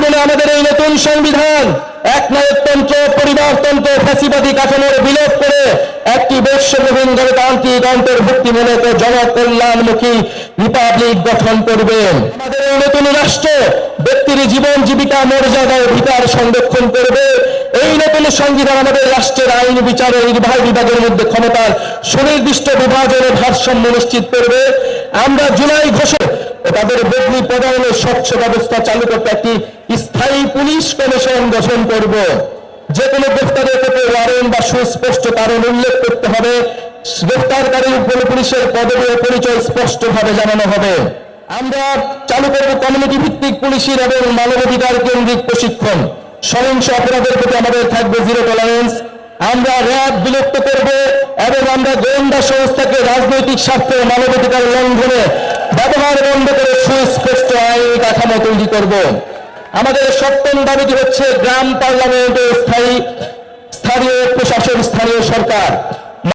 বলে আমাদের এই নতুন সংবিধান একনায়কতন্ত্র, পরিবারতন্ত্র, ফ্যাসিবাদী কাঠামোর বিলোপ করে একটি বৈশ্যবিহীন গণতান্ত্রিক অন্তর্ভুক্তিমূলক ও জনকল্যাণমুখী রিপাবলিক গঠন করবে। আমাদের এই নতুন রাষ্ট্র ব্যক্তির জীবন, জীবিকা, মর্যাদা ও অধিকার সংরক্ষণ করবে। এই নতুন সংবিধান আমাদের রাষ্ট্রের আইন, বিচার ও নির্বাহী বিভাগের মধ্যে ক্ষমতার সুনির্দিষ্ট বিভাজন ও ভারসাম্য নিশ্চিত করবে। আমরা জুলাই ঘোষণা তাদের বদলি পদায়নের স্বচ্ছ ব্যবস্থা চালু করতে একটি স্থায়ী পুলিশ কমিশন গঠন করব। যে কোনো গ্রেফতারের ক্ষেত্রে ওয়ারেন্ট বা সুস্পষ্ট কারণ উল্লেখ করতে হবে। গ্রেফতারকারীর পুলিশের পদবি ও পরিচয় স্পষ্টভাবে জানানো হবে। আমরা চালু করব কমিউনিটি ভিত্তিক পুলিশের এবং মানবাধিকার কেন্দ্রিক প্রশিক্ষণ। সহিংস অপরাধের প্রতি আমাদের থাকবে জিরো টলারেন্স। আমরা র্যাব বিলুপ্ত করব এবং আমরা গোয়েন্দা সংস্থাকে রাজনৈতিক স্বার্থে মানবাধিকার লঙ্ঘনে ব্যবহার বন্ধ করে সুস্পষ্ট আইনি কাঠামো তৈরি করব। আমাদের সপ্তম দাবিটি হচ্ছে গ্রাম পার্লামেন্ট ও স্থানীয় প্রশাসন, স্থানীয় সরকার।